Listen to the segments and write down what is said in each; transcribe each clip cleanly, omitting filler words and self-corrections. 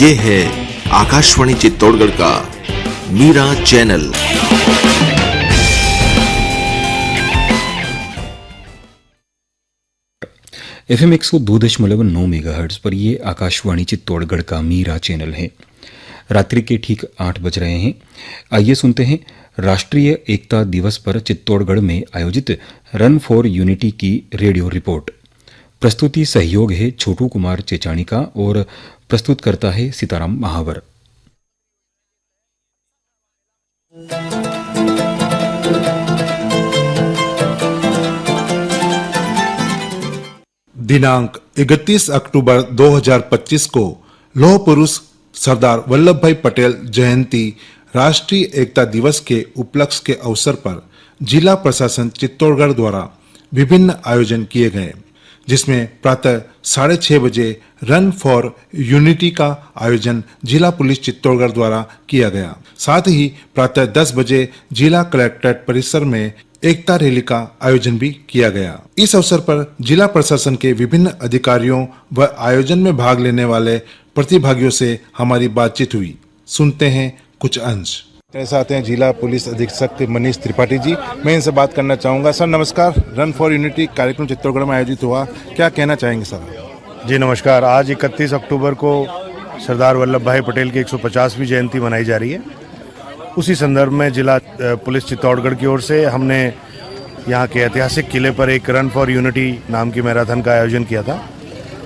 ये है आकाशवाणी चित्तौड़गढ़ का मीरा चैनल। FM 102.9 मेगाहर्ट्ज पर ये आकाशवाणी चित्तौड़गढ़ का मीरा चैनल है। रात्रि के ठीक 8 बज रहे हैं। आइए सुनते हैं राष्ट्रीय एकता दिवस पर चित्तौड़गढ़ में आयोजित रन फॉर यूनिटी की रेडियो रिपोर्ट। प्रस्तुति सहयोग है छोटू कुमार चेचाणी का और प्रस्तुत करता है सीताराम महावर। दिनांक 31 अक्टूबर 2025 को लौह पुरुष सरदार वल्लभ भाई पटेल जयंती राष्ट्रीय एकता दिवस के उपलक्ष्य के अवसर पर जिला प्रशासन चित्तौड़गढ़ द्वारा विभिन्न आयोजन किए गए, जिसमें प्रातः 6:30 बजे रन फॉर यूनिटी का आयोजन जिला पुलिस चित्तौड़गढ़ द्वारा किया गया। साथ ही प्रातः 10 बजे जिला कलेक्ट्रेट परिसर में एकता रैली का आयोजन भी किया गया। इस अवसर पर जिला प्रशासन के विभिन्न अधिकारियों व आयोजन में भाग लेने वाले प्रतिभागियों से हमारी बातचीत हुई। सुनते हैं कुछ अंश। मेरे साथ हैं जिला पुलिस अधीक्षक मनीष त्रिपाठी जी। मैं इनसे बात करना चाहूँगा। सर नमस्कार। रन फॉर यूनिटी कार्यक्रम चित्तौड़गढ़ में आयोजित हुआ, क्या कहना चाहेंगे सर? जी नमस्कार। आज 31 अक्टूबर को सरदार वल्लभ भाई पटेल की 150वीं जयंती मनाई जा रही है। उसी संदर्भ में जिला पुलिस चित्तौड़गढ़ की ओर से हमने यहाँ के ऐतिहासिक किले पर एक रन फॉर यूनिटी नाम की मैराथन का आयोजन किया था।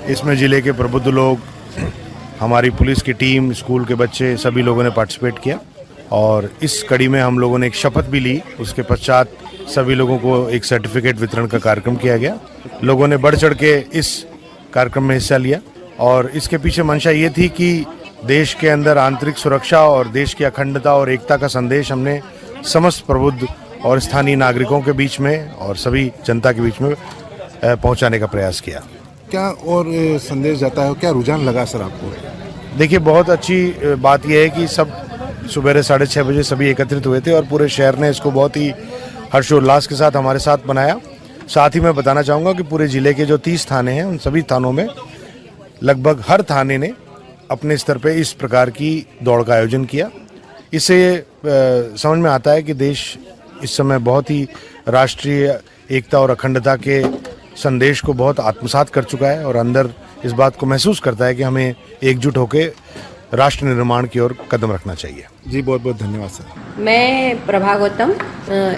इसमें जिले के प्रबुद्ध लोग, हमारी पुलिस की टीम, स्कूल के बच्चे, सभी लोगों ने पार्टिसिपेट किया और इस कड़ी में हम लोगों ने एक शपथ भी ली। उसके पश्चात सभी लोगों को एक सर्टिफिकेट वितरण का कार्यक्रम किया गया। लोगों ने बढ़ चढ़ के इस कार्यक्रम में हिस्सा लिया और इसके पीछे मंशा ये थी कि देश के अंदर आंतरिक सुरक्षा और देश की अखंडता और एकता का संदेश हमने समस्त प्रबुद्ध और स्थानीय नागरिकों के बीच में और सभी जनता के बीच में पहुंचाने का प्रयास किया। क्या और संदेश जाता है, क्या रुझान लगा सर आपको? देखिए, बहुत अच्छी बात यह है कि सब सुबह 6:30 बजे सभी एकत्रित हुए थे और पूरे शहर ने इसको बहुत ही हर्षोल्लास के साथ हमारे साथ मनाया। साथ ही मैं बताना चाहूँगा कि पूरे जिले के जो 30 थाने हैं, उन सभी थानों में लगभग हर थाने ने अपने स्तर पे इस प्रकार की दौड़ का आयोजन किया। इससे समझ में आता है कि देश इस समय बहुत ही राष्ट्रीय एकता और अखंडता के संदेश को बहुत आत्मसात कर चुका है और अंदर इस बात को महसूस करता है कि हमें एकजुट होकर राष्ट्र निर्माण की ओर कदम रखना चाहिए। जी बहुत बहुत धन्यवाद सर। मैं प्रभा गौतम,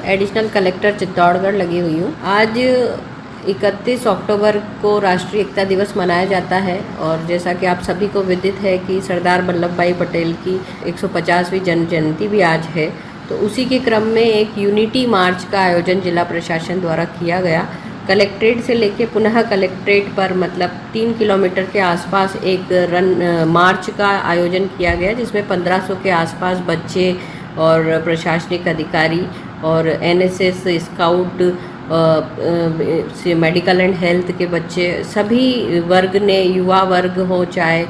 एडिशनल कलेक्टर चित्तौड़गढ़ लगी हुई हूँ। आज 31 अक्टूबर को राष्ट्रीय एकता दिवस मनाया जाता है और जैसा कि आप सभी को विदित है कि सरदार वल्लभ भाई पटेल की 150वीं जन्म जयंती भी आज है, तो उसी के क्रम में एक यूनिटी मार्च का आयोजन जिला प्रशासन द्वारा किया गया। कलेक्ट्रेट से लेके पुनः कलेक्ट्रेट पर मतलब 3 किलोमीटर के आसपास एक रन मार्च का आयोजन किया गया, जिसमें 1500 के आसपास बच्चे और प्रशासनिक अधिकारी और NSS, scout, medical and health के बच्चे, सभी वर्ग ने, युवा वर्ग हो चाहे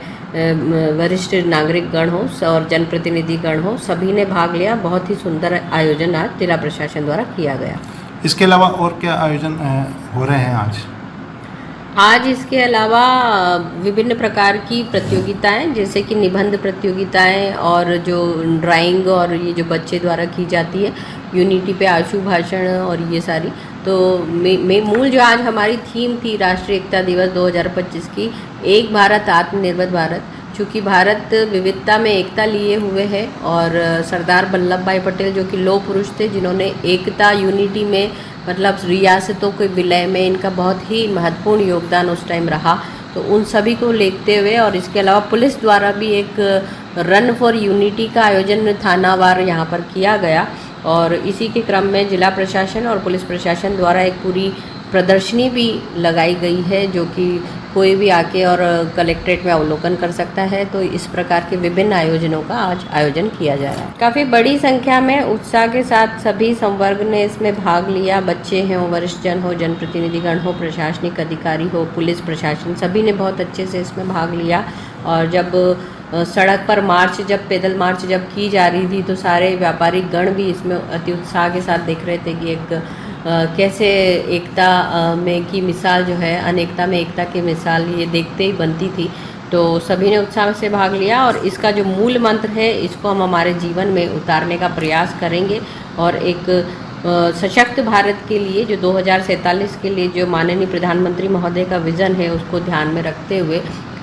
वरिष्ठ नागरिक गण हो और जनप्रतिनिधि गण हो, सभी ने भाग लिया। बहुत ही सुंदर आयोजन आज जिला प्रशासन द्वारा किया गया। इसके अलावा और क्या आयोजन हो रहे हैं आज? इसके अलावा विभिन्न प्रकार की प्रतियोगिताएं, जैसे कि निबंध प्रतियोगिताएं और जो ड्राइंग और ये जो बच्चे द्वारा की जाती है, यूनिटी पे आशु भाषण और ये सारी। तो मूल जो आज हमारी थीम थी राष्ट्रीय एकता दिवस 2025 की, एक भारत आत्मनिर्भर भारत। चूँकि भारत विविधता में एकता लिए हुए है और सरदार वल्लभ भाई पटेल जो कि लौह पुरुष थे, जिन्होंने एकता, यूनिटी में मतलब रियासतों के विलय में इनका बहुत ही महत्वपूर्ण योगदान उस टाइम रहा, तो उन सभी को लेते हुए और इसके अलावा पुलिस द्वारा भी एक रन फॉर यूनिटी का आयोजन थानावार यहाँ पर किया गया और इसी के क्रम में जिला प्रशासन और पुलिस प्रशासन द्वारा एक पूरी प्रदर्शनी भी लगाई गई है, जो कि कोई भी आके और कलेक्ट्रेट में अवलोकन कर सकता है। तो इस प्रकार के विभिन्न आयोजनों का आज आयोजन किया जा रहा है। काफ़ी बड़ी संख्या में उत्साह के साथ सभी संवर्ग ने इसमें भाग लिया। बच्चे हों, वरिष्ठ जन हो, जनप्रतिनिधिगण हो, प्रशासनिक अधिकारी हो, पुलिस प्रशासन, सभी ने बहुत अच्छे से इसमें भाग लिया। और जब सड़क पर मार्च, जब पैदल मार्च जब की जा रही थी, तो सारे व्यापारिक गण भी इसमें अति उत्साह के साथ देख रहे थे कि एक कैसे एकता में की मिसाल जो है, अनेकता में एकता की मिसाल ये देखते ही बनती थी। तो सभी ने उत्साह से भाग लिया और इसका जो मूल मंत्र है इसको हम हमारे जीवन में उतारने का प्रयास करेंगे और एक सशक्त भारत के लिए जो 2047 के लिए जो माननीय प्रधानमंत्री महोदय का विज़न है उसको ध्यान में रखते हुए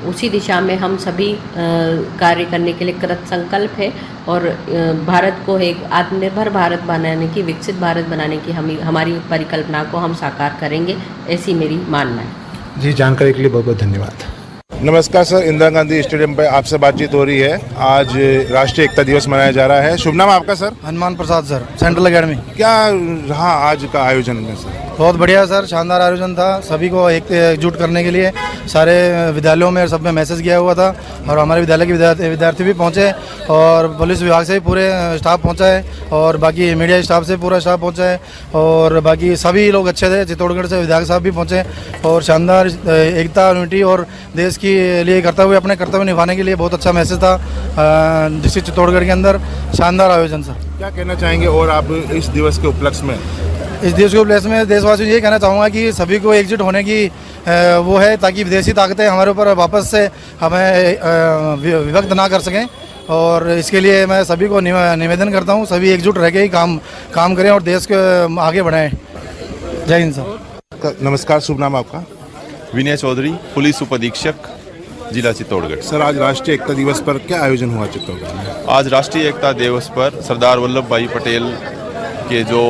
उसी दिशा में हम सभी कार्य करने के लिए कृत संकल्प है और भारत को एक आत्मनिर्भर भारत बनाने की, विकसित भारत बनाने की हमारी परिकल्पना को हम साकार करेंगे, ऐसी मेरी मानना है। जी, जानकारी के लिए बहुत बहुत धन्यवाद। नमस्कार सर, इंदिरा गांधी स्टेडियम पर आपसे बातचीत हो रही है। आज राष्ट्रीय एकता दिवस मनाया जा रहा है। शुभ नाम आपका sir? Hanuman Prasad sir, central academy. क्या रहा आज का आयोजन में सर? बहुत बढ़िया सर, शानदार आयोजन था। सभी को एकजुट करने के लिए सारे विद्यालयों में सब में मैसेज किया हुआ था और हमारे विद्यालय के विद्यार्थी भी पहुंचे और पुलिस विभाग से भी पूरे स्टाफ पहुंचा है और बाकी मीडिया स्टाफ से पूरा स्टाफ पहुंचा है और बाकी सभी लोग अच्छे थे। चित्तौड़गढ़ से विधायक साहब भी पहुंचे और शानदार एकता, यूनिटी और देश के लिए करते हुए अपने कर्तव्य निभाने के लिए बहुत अच्छा मैसेज था डिस्ट्रिक्ट चित्तौड़गढ़ के अंदर। शानदार आयोजन सर। क्या कहना चाहेंगे और आप इस दिवस के उपलक्ष्य में? इस देश के उपलक्ष्य में देशवासियों से ये कहना चाहूँगा कि सभी को एकजुट होने की वो है ताकि विदेशी ताकतें हमारे ऊपर वापस से हमें विभक्त ना कर सकें और इसके लिए मैं सभी को निवेदन करता हूँ, सभी एकजुट रह के ही काम करें और देश को आगे बढ़ाएं। जय हिंद सर। नमस्कार, शुभ नाम आपका? विनय चौधरी, पुलिस उप अधीक्षक, जिला चित्तौड़गढ़। सर, आज राष्ट्रीय एकता दिवस पर क्या आयोजन हुआ चित्तौड़गढ़ में? आज राष्ट्रीय एकता दिवस पर सरदार वल्लभ भाई पटेल के जो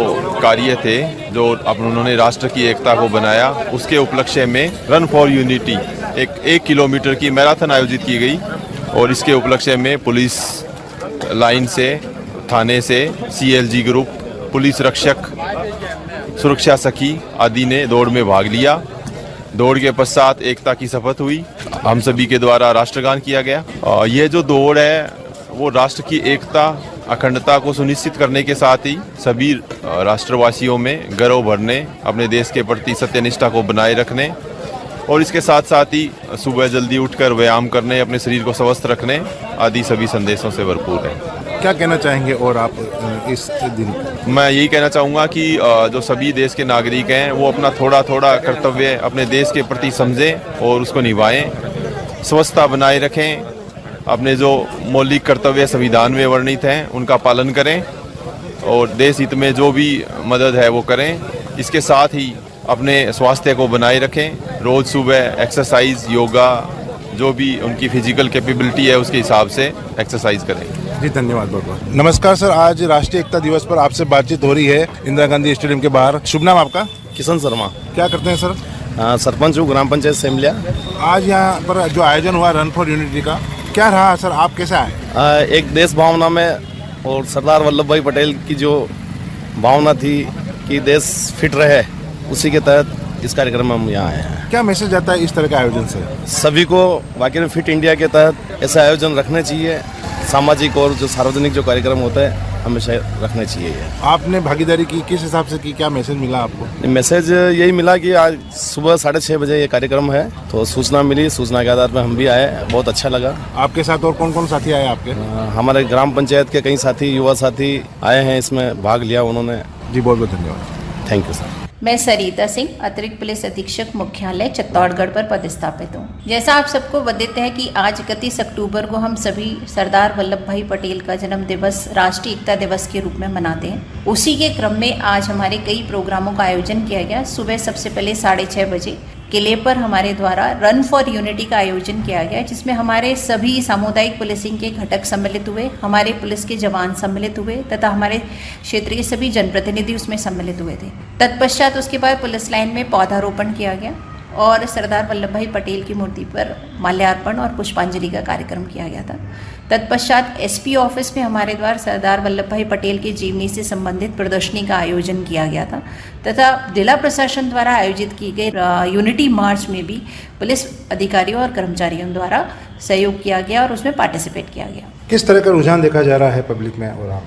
कार्य थे, जो उन्होंने राष्ट्र की एकता को बनाया, उसके उपलक्ष्य में रन फॉर यूनिटी एक किलोमीटर की मैराथन आयोजित की गई और इसके उपलक्ष्य में पुलिस लाइन से, थाने से, CLG ग्रुप, पुलिस रक्षक, सुरक्षा सखी आदि ने दौड़ में भाग लिया। दौड़ के पश्चात एकता की शपथ हुई, हम सभी के द्वारा राष्ट्रगान किया गया। ये जो दौड़ है वो राष्ट्र की एकता, अखंडता को सुनिश्चित करने के साथ ही सभी राष्ट्रवासियों में गर्व भरने, अपने देश के प्रति सत्यनिष्ठा को बनाए रखने और इसके साथ साथ ही सुबह जल्दी उठकर व्यायाम करने, अपने शरीर को स्वस्थ रखने आदि सभी संदेशों से भरपूर है। क्या कहना चाहेंगे और आप इस दिन? मैं यही कहना चाहूँगा कि जो सभी देश के नागरिक हैं वो अपना थोड़ा थोड़ा कर्तव्य अपने देश के प्रति समझें और उसको निभाएं, स्वच्छता बनाए रखें, अपने जो मौलिक कर्तव्य संविधान में वर्णित हैं उनका पालन करें और देश हित में जो भी मदद है वो करें। इसके साथ ही अपने स्वास्थ्य को बनाए रखें, रोज़ सुबह एक्सरसाइज, योगा, जो भी उनकी फिजिकल कैपेबिलिटी है उसके हिसाब से एक्सरसाइज करें। जी, धन्यवाद बहुत बहुत। नमस्कार सर, आज राष्ट्रीय एकता दिवस पर आपसे बातचीत हो रही है इंदिरा गांधी स्टेडियम के बाहर। शुभ नाम आपका? किशन शर्मा। क्या करते हैं सर? सरपंच हूँ, ग्राम पंचायत सेमलिया। आज यहाँ पर जो आयोजन हुआ रन फॉर यूनिटी का, क्या रहा सर? आप कैसे आए? एक देश भावना में और सरदार वल्लभ भाई पटेल की जो भावना थी कि देश फिट रहे, उसी के तहत इस कार्यक्रम में हम यहाँ आए हैं। क्या मैसेज आता है इस तरह के आयोजन से? सभी को वाकई में फिट इंडिया के तहत ऐसे आयोजन रखने चाहिए। सामाजिक और जो सार्वजनिक जो कार्यक्रम होता है हमेशा रखने चाहिए। आपने भागीदारी की, किस हिसाब से की? क्या मैसेज मिला आपको? मैसेज यही मिला कि आज सुबह 6:30 बजे ये कार्यक्रम है, तो सूचना मिली, सूचना के आधार पर हम भी आए, बहुत अच्छा लगा। आपके साथ और कौन कौन साथी आए आपके? हमारे ग्राम पंचायत के कई साथी, युवा साथी आए हैं, इसमें भाग लिया उन्होंने। जी, बहुत बहुत धन्यवाद। Thank you sir. मैं सरिता सिंह, अतिरिक्त पुलिस अधीक्षक मुख्यालय चित्तौड़गढ़ पर पदस्थापित हूँ। जैसा आप सबको विदित है कि आज 31 अक्टूबर को हम सभी सरदार वल्लभ भाई पटेल का जन्म दिवस राष्ट्रीय एकता दिवस के रूप में मनाते हैं। उसी के क्रम में आज हमारे कई प्रोग्रामों का आयोजन किया गया। सुबह सबसे पहले 6:30 बजे किले पर हमारे द्वारा रन फॉर यूनिटी का आयोजन किया गया, जिसमें हमारे सभी सामुदायिक पुलिसिंग के घटक सम्मिलित हुए, हमारे पुलिस के जवान सम्मिलित हुए तथा हमारे क्षेत्र के सभी जनप्रतिनिधि उसमें सम्मिलित हुए थे। तत्पश्चात उसके बाद पुलिस लाइन में पौधारोपण किया गया और सरदार वल्लभ भाई पटेल की मूर्ति पर माल्यार्पण और पुष्पांजलि का कार्यक्रम किया गया था। तत्पश्चात SP ऑफिस में हमारे द्वारा सरदार वल्लभ भाई पटेल की जीवनी से संबंधित प्रदर्शनी का आयोजन किया गया था तथा जिला प्रशासन द्वारा आयोजित की गई यूनिटी मार्च में भी पुलिस अधिकारियों और कर्मचारियों द्वारा सहयोग किया गया और उसमें पार्टिसिपेट किया गया। किस तरह का रुझान देखा जा रहा है पब्लिक में? और आप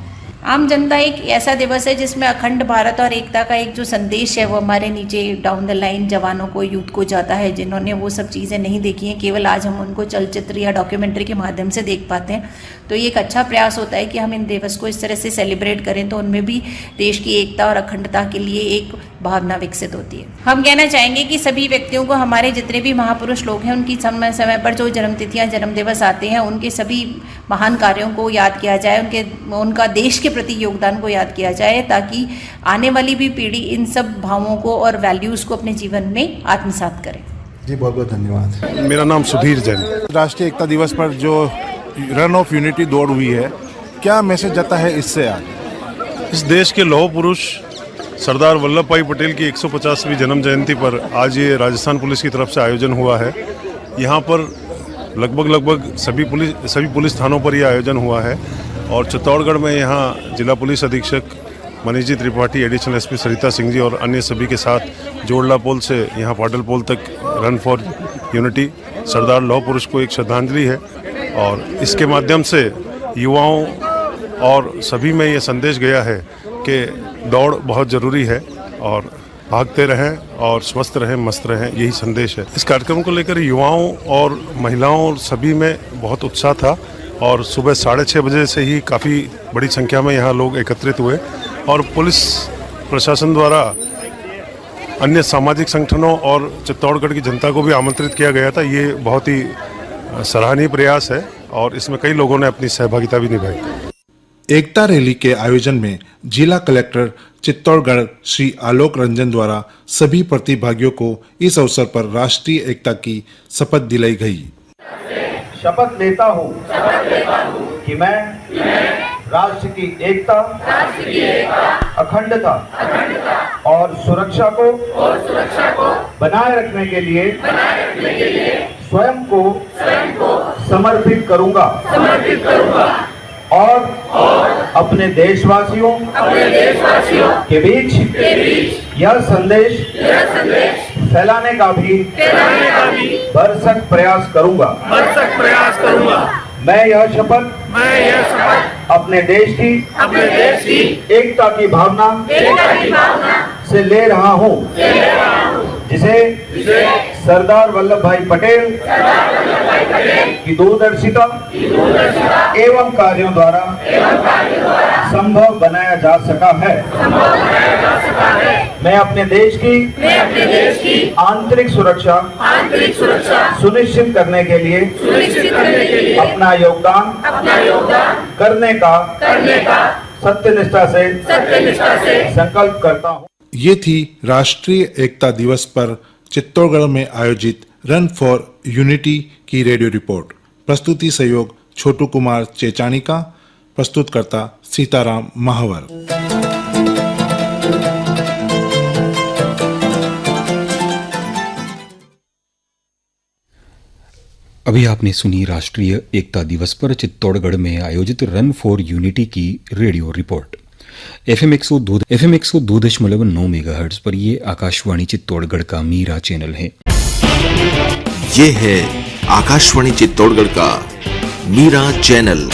आम जनता एक ऐसा दिवस है जिसमें अखंड भारत और एकता का एक जो संदेश है वो हमारे नीचे डाउन द लाइन जवानों को, यूथ को जाता है, जिन्होंने वो सब चीज़ें नहीं देखी हैं, केवल आज हम उनको चलचित्र या डॉक्यूमेंट्री के माध्यम से देख पाते हैं। तो ये एक अच्छा प्रयास होता है कि हम इन दिवस को इस तरह से सेलिब्रेट करें तो उनमें भी देश की एकता और अखंडता के लिए एक भावना विकसित होती है। हम कहना चाहेंगे कि सभी व्यक्तियों को, हमारे जितने भी महापुरुष लोग हैं, उनकी समय समय पर जो जन्मतिथियाँ, जन्म दिवस आते हैं, उनके सभी महान कार्यों को याद किया जाए, उनका देश के प्रति योगदान को याद किया जाए, ताकि आने वाली भी पीढ़ी इन सब भावों को और वैल्यूज़ को अपने जीवन में आत्मसात करे। जी बहुत बहुत धन्यवाद। मेरा नाम सुधीर जैन। राष्ट्रीय एकता दिवस पर जो रन ऑफ यूनिटी दौड़ हुई है, क्या मैसेज जाता है इससे? आज इस देश के लौह पुरुष सरदार वल्लभ भाई पटेल की 150वीं जन्म जयंती पर आज ये राजस्थान पुलिस की तरफ से आयोजन हुआ है। यहाँ पर लगभग सभी पुलिस थानों पर यह आयोजन हुआ है और चित्तौड़गढ़ में यहाँ जिला पुलिस अधीक्षक मनीष जी त्रिपाठी, एडिशनल एसपी सरिता सिंह जी और अन्य सभी के साथ जोड़ला पोल से यहाँ पाटल पोल तक रन फॉर यूनिटी सरदार लौह पुरुष को एक श्रद्धांजलि है और इसके माध्यम से युवाओं और सभी में ये संदेश गया है कि दौड़ बहुत ज़रूरी है और भागते रहें और स्वस्थ रहें, मस्त रहें, यही संदेश है। इस कार्यक्रम को लेकर युवाओं और महिलाओं और सभी में बहुत उत्साह था और सुबह 6:30 बजे से ही काफ़ी बड़ी संख्या में यहाँ लोग एकत्रित हुए और पुलिस प्रशासन द्वारा अन्य सामाजिक संगठनों और चित्तौड़गढ़ की जनता को भी आमंत्रित किया गया था। ये बहुत ही सराहनीय प्रयास है और इसमें कई लोगों ने अपनी सहभागिता भी निभाई। एकता रैली के आयोजन में जिला कलेक्टर चित्तौड़गढ़ श्री आलोक रंजन द्वारा सभी प्रतिभागियों को इस अवसर पर राष्ट्रीय एकता की शपथ दिलाई गई। शपथ लेता हूँ कि मैं राष्ट्र की एकता, अखंडता और सुरक्षा को बनाए रखने के लिए स्वयं को समर्पित करूंगा और अपने देशवासियों के बीच यह संदेश फैलाने का भी भरसक प्रयास करूंगा। मैं यह शपथ अपने देश की एकता की भावना से ले रहा हूँ, जिसे सरदार वल्लभ भाई पटेल की दूरदर्शिता एवं कार्यों द्वारा संभव बनाया जा सका है। मैं अपने देश की आंतरिक सुरक्षा सुनिश्चित करने के लिए अपना योगदान करने का सत्यनिष्ठा से संकल्प करता हूँ। ये थी राष्ट्रीय एकता दिवस पर चित्तौड़गढ़ में आयोजित रन फॉर यूनिटी की रेडियो रिपोर्ट। प्रस्तुति सहयोग छोटू कुमार चेचानी का, प्रस्तुतकर्ता सीताराम महावर। अभी आपने सुनी राष्ट्रीय एकता दिवस पर चित्तौड़गढ़ में आयोजित रन फॉर यूनिटी की रेडियो रिपोर्ट। FM 102.9 मेगाहर्ट्ज पर ये आकाशवाणी चित्तौड़गढ़ का मीरा चैनल है। ये है आकाशवाणी चित्तौड़गढ़ का मीरा चैनल।